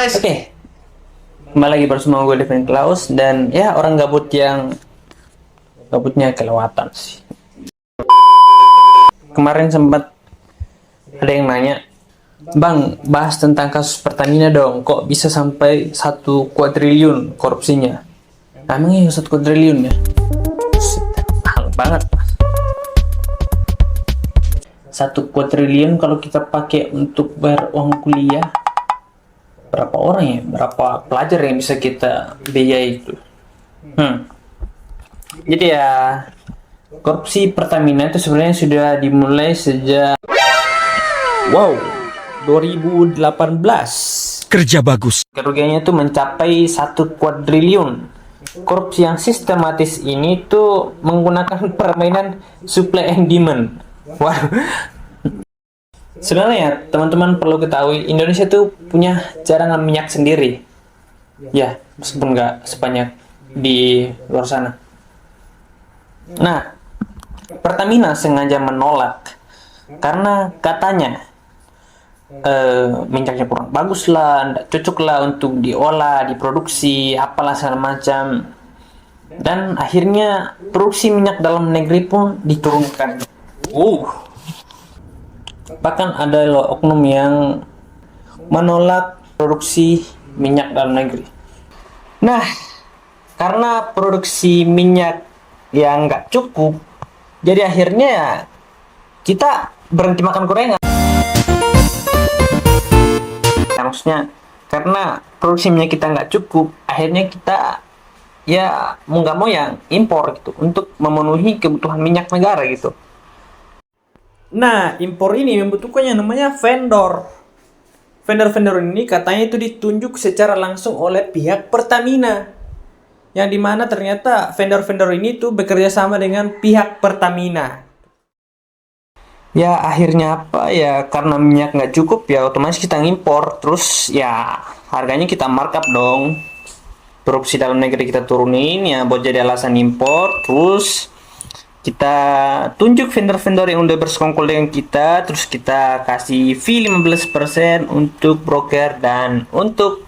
guys. Oke, kembali lagi bersama gue Devin Klaus. Dan ya, orang gabut yang gabutnya kelewatan sih. Kemarin sempat ada yang nanya, Bang, bahas tentang kasus Pertamina dong. Kok bisa sampai 1 kuadriliun korupsinya? Emangnya 1 kuadriliun ya? Mahal banget. 1 kuadriliun kalau kita pakai untuk bayar uang kuliah, berapa orang ya? Berapa pelajar yang bisa kita biayai itu? Jadi ya, korupsi Pertamina itu sebenarnya sudah dimulai sejak 2018. Kerja bagus. Kerugiannya itu mencapai 1 kuadriliun. Korupsi yang sistematis ini tuh menggunakan permainan supply and demand. Waduh. Sebenarnya teman-teman perlu ketahui, Indonesia tuh punya cadangan minyak sendiri. Ya, meskipun nggak sebanyak di luar sana. Nah, Pertamina sengaja menolak karena katanya minyaknya kurang bagus lah, nggak cocok lah untuk diolah, diproduksi, apalah segala macam. Dan akhirnya produksi minyak dalam negeri pun diturunkan. Bahkan ada loh oknum yang menolak produksi minyak dalam negeri. Nah, karena produksi minyak yang nggak cukup, jadi akhirnya kita berhenti makan gorengan. Ya, maksudnya karena produksi minyak kita nggak cukup, akhirnya kita ya mau nggak mau yang impor gitu untuk memenuhi kebutuhan minyak negara gitu. Nah, impor ini membutuhkan yang namanya vendor. Vendor-vendor ini katanya itu ditunjuk secara langsung oleh pihak Pertamina. Yang dimana ternyata vendor-vendor ini tuh bekerja sama dengan pihak Pertamina. Ya, akhirnya apa ya, karena minyak nggak cukup ya otomatis kita ngimpor. Terus ya harganya kita markup dong. Produksi dalam negeri kita turunin ya buat jadi alasan impor. Terus kita tunjuk vendor-vendor yang udah bersekongkol dengan kita, terus kita kasih fee 15% untuk broker dan untuk.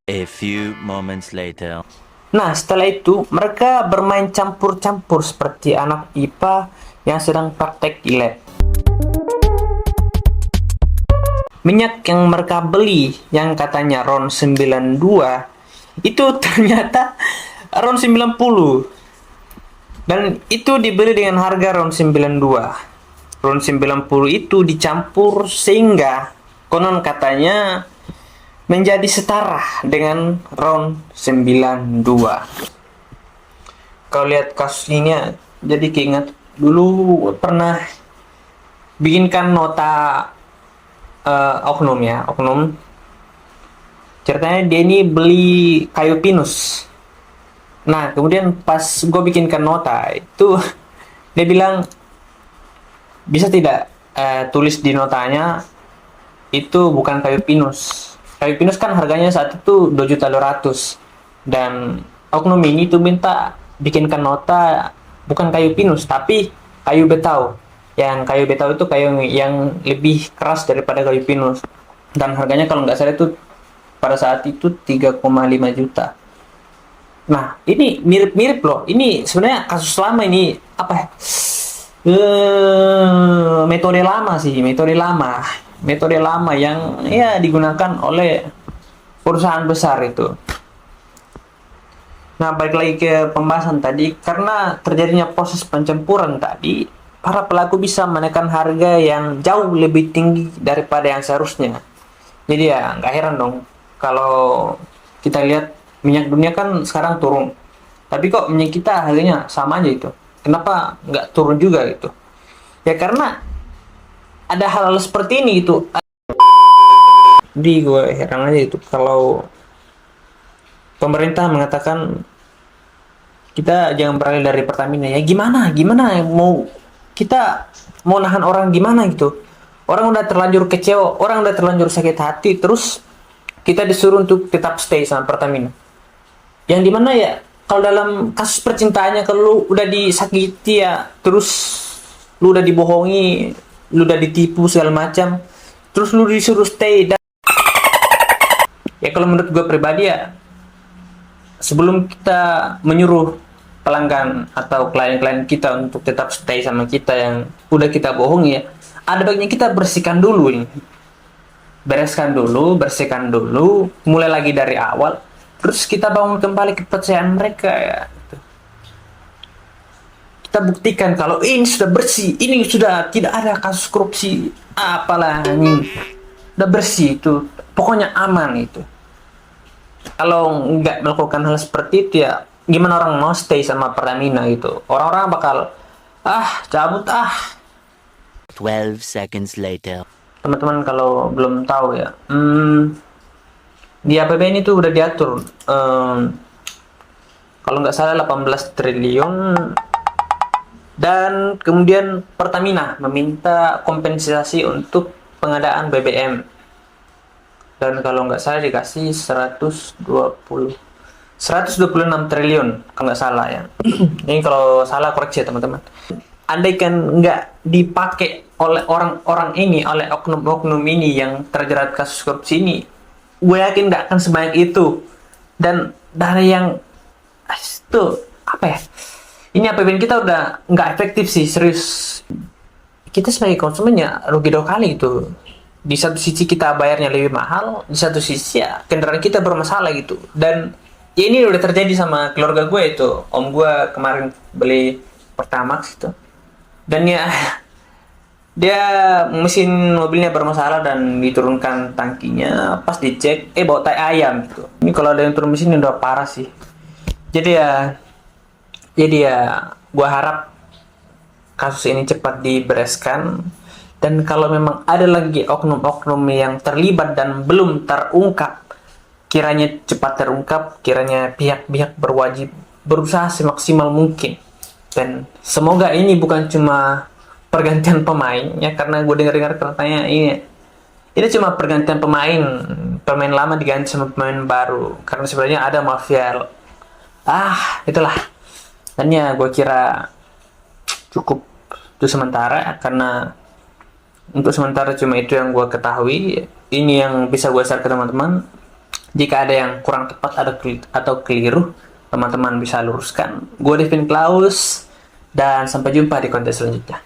A few moments later. Nah, setelah itu mereka bermain campur-campur seperti anak IPA yang sedang praktek di lab. Minyak yang mereka beli yang katanya RON 92 itu ternyata RON 90. Dan itu dibeli dengan harga RON 92. RON 90 itu dicampur sehingga konon katanya menjadi setara dengan RON 92. Kalau lihat kasus ini ya, jadi keinget dulu pernah bikinkan nota oknum ya, oknum. Ceritanya dia ini beli kayu pinus. Nah, kemudian pas gue bikinkan nota itu, dia bilang, bisa tidak tulis di notanya itu bukan kayu pinus. Kayu pinus kan harganya saat itu 2.200.000. Dan oknum ini tuh minta bikinkan nota bukan kayu pinus, tapi kayu betau. Yang kayu betau itu kayu yang lebih keras daripada kayu pinus. Dan harganya kalau nggak salah itu pada saat itu 3,5 juta. Nah, ini mirip-mirip loh. Ini sebenarnya kasus lama ini, apa ya? Metode lama sih, metode lama. Metode lama yang ya digunakan oleh perusahaan besar itu. Nah, balik lagi ke pembahasan tadi, karena terjadinya proses pencampuran tadi, para pelaku bisa menekan harga yang jauh lebih tinggi daripada yang seharusnya. Jadi ya nggak heran dong kalau kita lihat minyak dunia kan sekarang turun, tapi kok minyak kita harganya sama aja itu. Kenapa nggak turun juga gitu? Ya karena ada hal-hal seperti ini gitu. Jadi gue heran aja itu kalau pemerintah mengatakan kita jangan beralih dari Pertamina. Ya gimana mau kita mau nahan orang gimana gitu? Orang udah terlanjur kecewa, orang udah terlanjur sakit hati, terus kita disuruh untuk tetap stay sama Pertamina. Yang dimana ya, kalau dalam kasus percintaannya, kalau lu udah disakiti ya, terus lu udah dibohongi, lu udah ditipu segala macam, terus lu disuruh stay, dan Ya kalau menurut gue pribadi ya, sebelum kita menyuruh pelanggan atau klien-klien kita untuk tetap stay sama kita yang udah kita bohongi ya, ada baiknya kita bersihkan dulu ini. Bersihkan dulu, mulai lagi dari awal, terus kita bangun kembali kepercayaan mereka ya. Kita buktikan kalau ini sudah bersih, ini sudah tidak ada kasus korupsi, apalah ini, udah bersih itu, pokoknya aman itu. Kalau nggak melakukan hal seperti itu ya, gimana orang mau stay sama Pertamina gitu? Orang-orang bakal cabut. 12 seconds later. Teman-teman kalau belum tahu ya, di APBN itu udah diatur, kalau nggak salah 18 triliun, dan kemudian Pertamina meminta kompensasi untuk pengadaan BBM, dan kalau nggak salah dikasih 126 triliun kalau nggak salah ya. Ini kalau salah koreksi ya teman-teman. Andaikan nggak dipakai oleh orang-orang ini, oleh oknum-oknum ini yang terjerat kasus korupsi ini, gue yakin nggak akan sebanyak itu. Dan dari yang itu apa ya? Ini APBN kita udah nggak efektif sih, serius. Kita sebagai konsumen ya rugi dua kali gitu. Di satu sisi kita bayarnya lebih mahal, di satu sisi ya kendaraan kita bermasalah gitu. Dan ya ini udah terjadi sama keluarga gue itu. Om gue kemarin beli Pertamax itu. Dan ya dia mesin mobilnya bermasalah dan diturunkan tangkinya, pas dicek bawa tai ayam gitu. Ini kalau ada yang turun mesin udah parah sih. Jadi ya gua harap kasus ini cepat dibereskan, dan kalau memang ada lagi oknum-oknum yang terlibat dan belum terungkap, kiranya cepat terungkap, kiranya pihak-pihak berwajib berusaha semaksimal mungkin. Dan semoga ini bukan cuma pergantian pemain ya, karena gue dengar katanya ini cuma pergantian pemain lama diganti sama pemain baru, karena sebenarnya ada mafia itulah. Dan ya gue kira cukup itu sementara, karena untuk sementara cuma itu yang gue ketahui. Ini yang bisa gue share ke teman-teman. Jika ada yang kurang tepat atau keliru, teman-teman bisa luruskan. Gue Devin Klaus, dan sampai jumpa di konten selanjutnya.